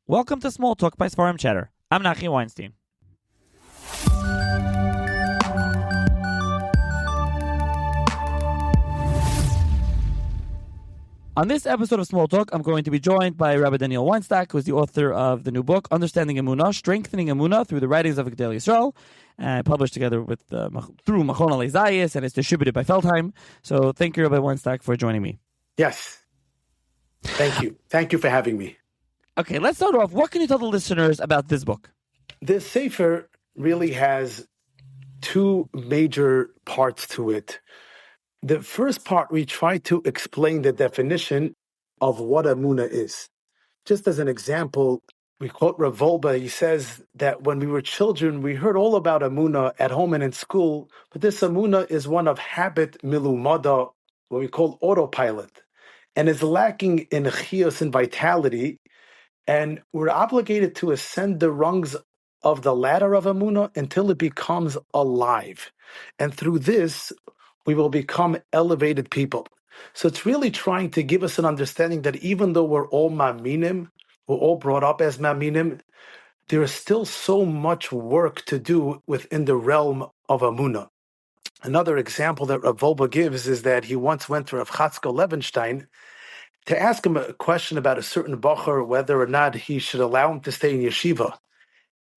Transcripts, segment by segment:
Welcome to SmallTalk by Sfarim Chatter. I'm Nachi Weinstein. On this episode of SmallTalk, I'm going to be joined by Rabbi Weinstock, who is the author of the new book, Understanding Emunah, Strengthening Emunah Through the Writings of Gedel Yisrael, published together with through Machon Aleizayis, and it's distributed by Feldheim. So thank you, Rabbi Weinstock, for joining me. Yes. Thank you. Thank you for having me. Okay, let's start off. What can you tell the listeners about this book? This Sefer really has two major parts to it. The first part, we try to explain the definition of what Emunah is. Just as an example, we quote Rav Volba. He says that when we were children, we heard all about Emunah at home and in school, but this Emunah is one of habit milumada, what we call autopilot, and is lacking in chiyos and vitality. And we're obligated to ascend the rungs of the ladder of Emunah until it becomes alive. And through this, we will become elevated people. So it's really trying to give us an understanding that even though we're all maminim, we're all brought up as maminim, there is still so much work to do within the realm of Emunah. Another example that Rav Volba gives is that he once went to Rav Chatzko Levenstein to ask him a question about a certain bacher, whether or not he should allow him to stay in yeshiva.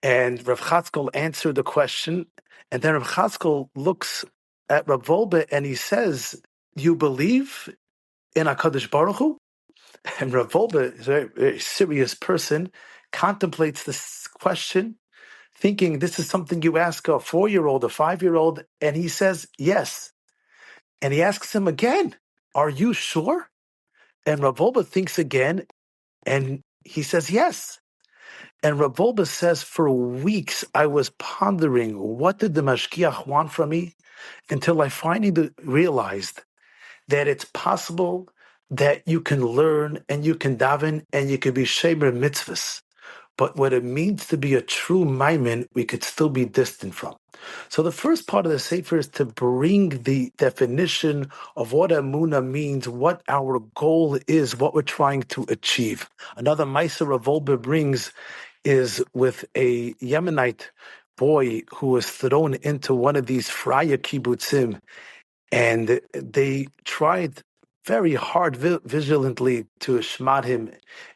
And Rav Chatzkel answered the question, and then Rav Chatzkel looks at Rav Volbe and he says, "You believe in HaKadosh Baruch Hu?" And Rav Volbe is a very, very serious person, contemplates this question, thinking this is something you ask a 4-year-old, a 5-year-old, and he says, yes. And he asks him again, "Are you sure?" And Rav Volbe thinks again, and he says, yes. And Rav Volbe says, for weeks, I was pondering, what did the Mashgiach want from me? Until I finally realized that it's possible that you can learn and you can daven and you can be shemer mitzvahs. But what it means to be a true maimin, we could still be distant from. So the first part of the Sefer is to bring the definition of what Emunah means, what our goal is, what we're trying to achieve. Another Meiser Rav Volbe brings is with a Yemenite boy who was thrown into one of these Fraya kibbutzim, and they tried very hard, vigilantly to shmat him,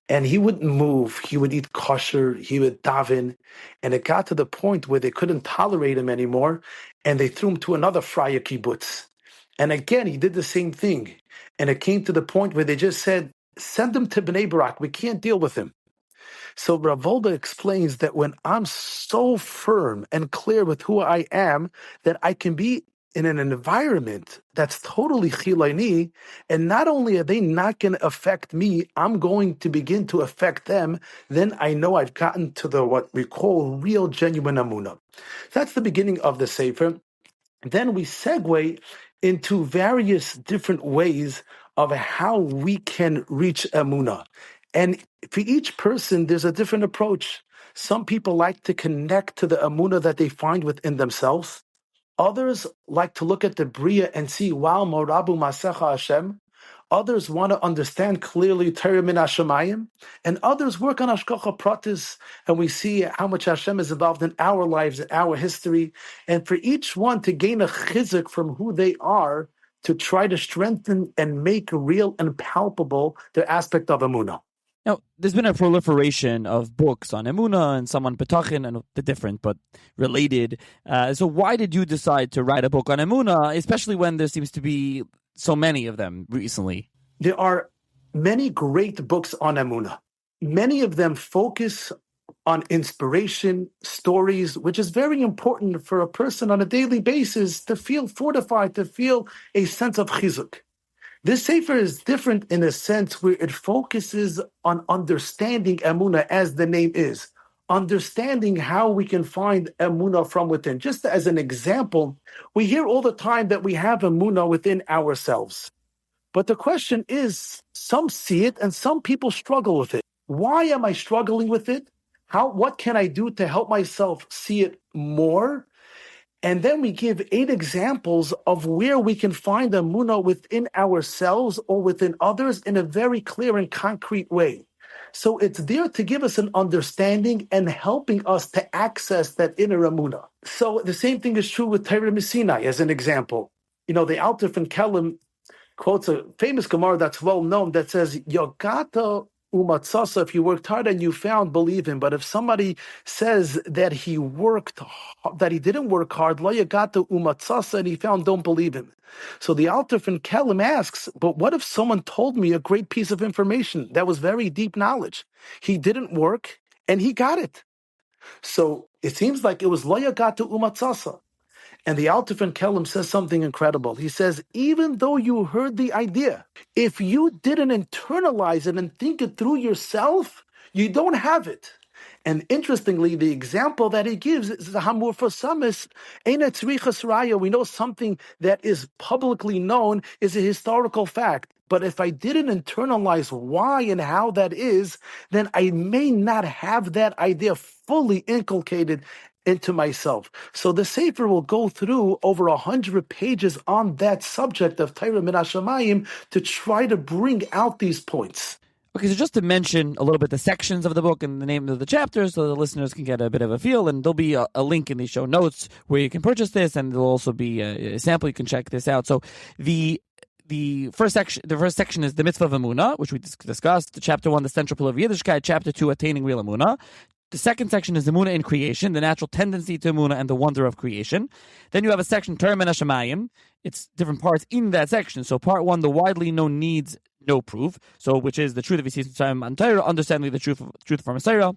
and he wouldn't move. He would eat kosher, he would daven, and it got to the point where they couldn't tolerate him anymore, and they threw him to another Fraya kibbutz. And again, he did the same thing, and it came to the point where they just said, send him to Bnei Barak, we can't deal with him. So Rav Volbe explains that when I'm so firm and clear with who I am, that I can be in an environment that's totally chilaini, and not only are they not going to affect me, I'm going to begin to affect them, then I know I've gotten to the what we call real, genuine Emunah. That's the beginning of the Sefer. Then we segue into various different ways of how we can reach Emunah. And for each person, there's a different approach. Some people like to connect to the Emunah that they find within themselves. Others like to look at the Bria and see, wow, Morabu Masecha Hashem. Others want to understand clearly Torah min Hashemayim. And others work on Hashgacha Pratis, and we see how much Hashem is involved in our lives, in our history. And for each one to gain a chizuk from who they are, to try to strengthen and make real and palpable the aspect of Emunah. Now, there's been a proliferation of books on Emunah and some on Petachin, and they're different but related. So why did you decide to write a book on Emunah, especially when there seems to be so many of them recently? There are many great books on Emunah. Many of them focus on inspiration, stories, which is very important for a person on a daily basis to feel fortified, to feel a sense of chizuk. This Sefer is different in a sense where it focuses on understanding Emunah, as the name is, understanding how we can find Emunah from within. Just as an example, we hear all the time that we have Emunah within ourselves. But the question is, some see it and some people struggle with it. Why am I struggling with it? What can I do to help myself see it more? And then we give 8 examples of where we can find Emunah within ourselves or within others in a very clear and concrete way. So it's there to give us an understanding and helping us to access that inner Emunah. So the same thing is true with Torah Sinai, as an example. The Alter from Kelm quotes a famous Gemara that's well known that says, Yogata umatzasa, if you worked hard and you found, believe him. But if somebody says that he didn't work hard, lo yogata umatzasa, and he found, don't believe him. So the Alter from Kelm asks, but what if someone told me a great piece of information that was very deep knowledge? He didn't work and he got it. So it seems like it was lo yogata umatzasa. And the Alter from Kelm says something incredible. He says, even though you heard the idea, if you didn't internalize it and think it through yourself, you don't have it. And interestingly, the example that he gives is the Hamur for Samis, Eina Tzrichas Raya. We know something that is publicly known is a historical fact. But if I didn't internalize why and how that is, then I may not have that idea fully inculcated into myself. So the Sefer will go through over 100 pages on that subject of Torah Min Hashamayim to try to bring out these points. Okay, so just to mention a little bit the sections of the book and the name of the chapters so the listeners can get a bit of a feel, and there'll be a link in the show notes where you can purchase this, and there'll also be a sample. You can check this out. So the first section is the mitzvah of Emunah, which we discussed. Chapter 1, the central pillar of Yiddishkeit. Chapter 2, attaining real Emunah. The second section is Emunah in creation, the natural tendency to Emunah and the wonder of creation. Then you have a section, Torah Min Hashamayim. It's different parts in that section. So part 1, the widely known needs, no proof. So which is the truth of Yisis Mitzrayim and Torah, understanding the truth of our Messiah.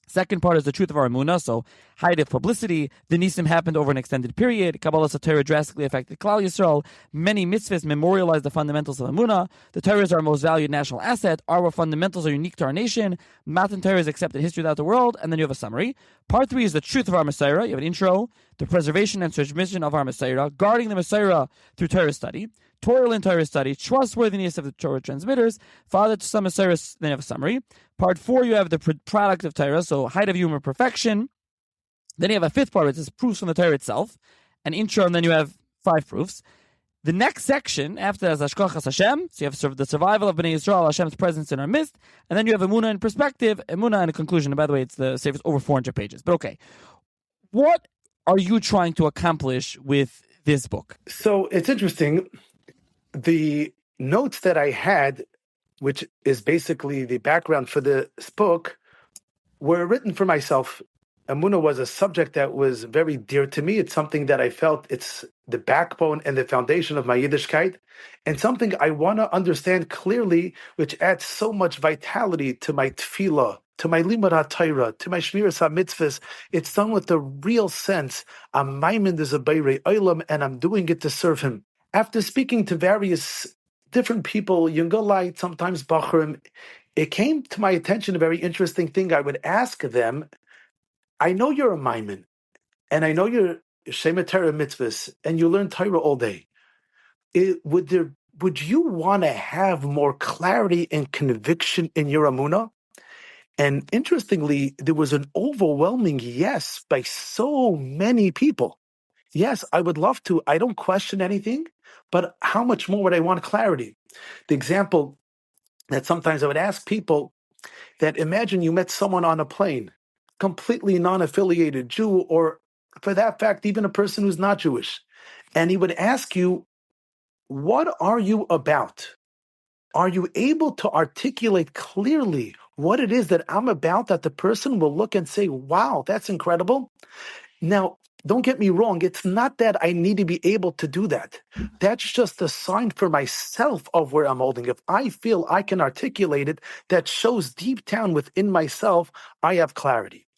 Second part is the truth of our Emunah, so height of publicity. The Nisim happened over an extended period. Kabbalah Torah drastically affected Klal Yisrael. Many mitzvahs memorialize the fundamentals of Emunah. The Torah is our most valued national asset. Our fundamentals are unique to our nation. Matan Torah is accepted history throughout the world. And then you have a summary. Part 3 is the truth of our Messiah. You have an intro, the preservation and transmission of our Messiah, guarding the Messiah through Torah study. Torah and Torah study, trustworthiness of the Torah transmitters, father to some Messiah, then you have a summary. Part 4, you have the product of Torah, so height of human perfection. Then you have a fifth part, which is proofs from the Torah itself, an intro, and then you have 5 proofs. The next section, after that, is Hashkochas Hashem, so you have the survival of Bnei Yisrael, Hashem's presence in our midst, and then you have Emunah in perspective, Emunah in a conclusion, and by the way, it's the Sefer is over 400 pages. But okay, what are you trying to accomplish with this book? So it's interesting. The notes that I had, which is basically the background for this book, were written for myself. Emunah was a subject that was very dear to me. It's something that I felt it's the backbone and the foundation of my Yiddishkeit, and something I want to understand clearly, which adds so much vitality to my tefillah, to my limud HaTorah, to my shmiras HaMitzvahs. It's done with the real sense. I'm maimin de zabeirei olam, and I'm doing it to serve him. After speaking to various different people, Yungalite, sometimes Bachurim, it came to my attention a very interesting thing. I would ask them, I know you're a Maimin, and I know you're Shema Torah mitzvahs, and you learn Torah all day. Would you want to have more clarity and conviction in your Emunah? And interestingly, there was an overwhelming yes by so many people. Yes, I would love to. I don't question anything, but how much more would I want clarity? The example that sometimes I would ask people that imagine you met someone on a plane, completely non-affiliated Jew, or for that fact, even a person who's not Jewish, and he would ask you, what are you about? Are you able to articulate clearly what it is that I'm about, that the person will look and say, wow, that's incredible? Now, don't get me wrong, it's not that I need to be able to do that. That's just a sign for myself of where I'm holding. If I feel I can articulate it, that shows deep down within myself, I have clarity.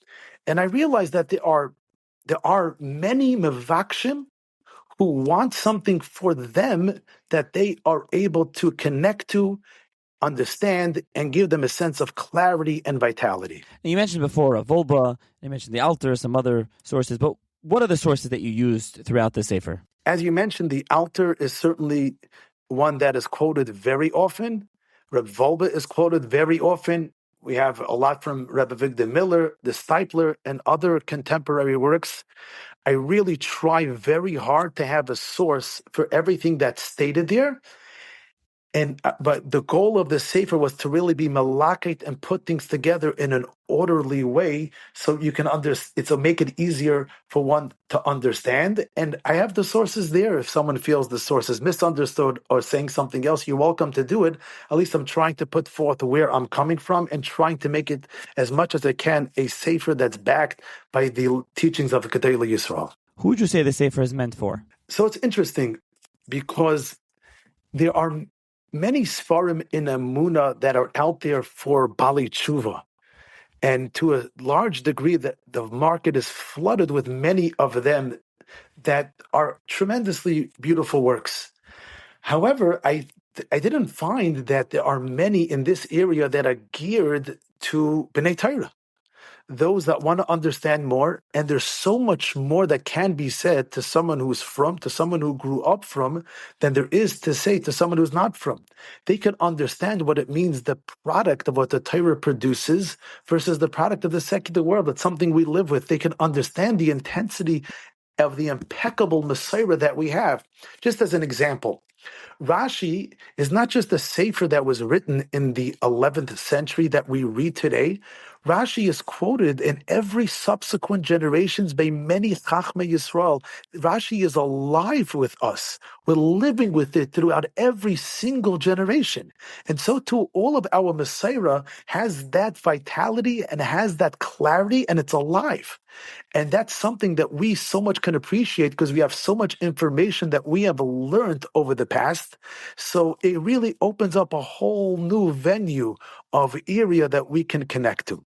And I realize that there are many mevakshim who want something for them that they are able to connect to, understand, and give them a sense of clarity and vitality. And you mentioned before Volba, you mentioned the Alter, some other sources, but what are the sources that you used throughout the Sefer? As you mentioned, the Alter is certainly one that is quoted very often. Reb Volba is quoted very often. We have a lot from Rebbe Victor Miller, the Stipler, and other contemporary works. I really try very hard to have a source for everything that's stated there. And but the goal of the sefer was to really be malakit and put things together in an orderly way, so you can it'll make it easier for one to understand. And I have the sources there. If someone feels the source is misunderstood or saying something else, you're welcome to do it. At least I'm trying to put forth where I'm coming from and trying to make it as much as I can a sefer that's backed by the teachings of Gedolei Yisrael. Who would you say the sefer is meant for? So it's interesting because there are many Sfarim in Emunah that are out there for Bali Tshuva. And to a large degree, that the market is flooded with many of them that are tremendously beautiful works. However, I didn't find that there are many in this area that are geared to B'nai Torah, those that want to understand more. And there's so much more that can be said to someone who's from, to someone who grew up from, than there is to say to someone who's not from. They can understand what it means, the product of what the Torah produces versus the product of the secular world. It's something we live with. They can understand the intensity of the impeccable Messiah that we have. Just as an example, Rashi is not just a sefer that was written in the 11th century that we read today. Rashi is quoted in every subsequent generations by many Chachmei Yisrael. Rashi is alive with us. We're living with it throughout every single generation. And so too, all of our Messiah has that vitality and has that clarity, and it's alive. And that's something that we so much can appreciate because we have so much information that we have learned over the past. So it really opens up a whole new venue of area that we can connect to.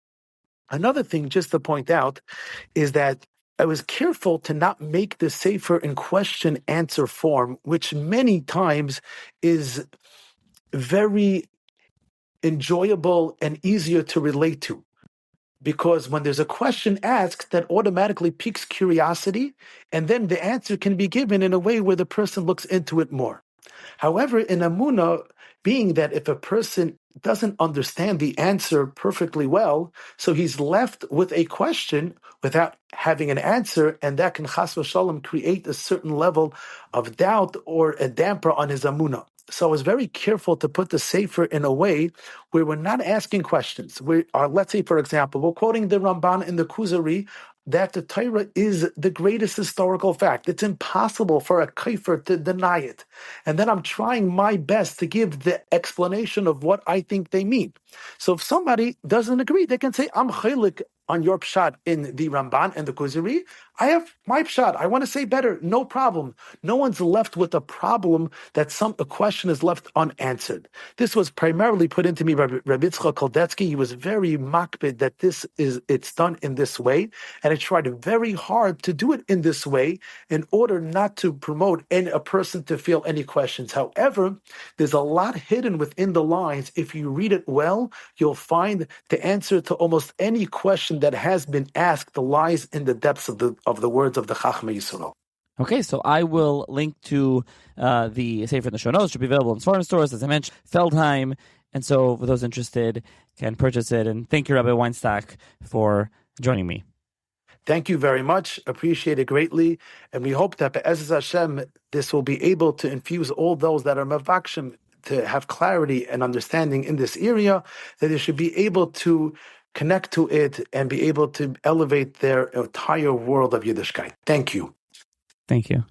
Another thing, just to point out, is that I was careful to not make the sefer in question answer form, which many times is very enjoyable and easier to relate to. Because when there's a question asked, that automatically piques curiosity, and then the answer can be given in a way where the person looks into it more. However, in Emunah, being that if a person doesn't understand the answer perfectly well, so he's left with a question without having an answer, and that can chas v'shalom create a certain level of doubt or a damper on his Emunah. So I was very careful to put the sefer in a way where we're not asking questions. We are, let's say, for example, we're quoting the Ramban in the Kuzari that the Torah is the greatest historical fact. It's impossible for a kafir to deny it. And then I'm trying my best to give the explanation of what I think they mean. So if somebody doesn't agree, they can say, I'm chaylik on your pshat in the Ramban and the Kuzari. I have my pshat. I want to say better. No problem. No one's left with a problem that a question is left unanswered. This was primarily put into me by Rabbi Yitzchak Koldetsky. He was very makpid that it's done in this way. And I tried very hard to do it in this way in order not to promote a person to feel any questions. However, there's a lot hidden within the lines. If you read it well, you'll find the answer to almost any question that has been asked lies in the depths of the words of the Chachmei Yisrael. Okay, so I will link to the Sefer in the show notes. It should be available in foreign stores, as I mentioned, Feldheim. And so for those interested, can purchase it. And thank you, Rabbi Weinstock, for joining me. Thank you very much. Appreciate it greatly. And we hope that Be'ezus Hashem, this will be able to infuse all those that are mavakshim to have clarity and understanding in this area, that they should be able to connect to it and be able to elevate their entire world of Yiddishkeit. Thank you. Thank you.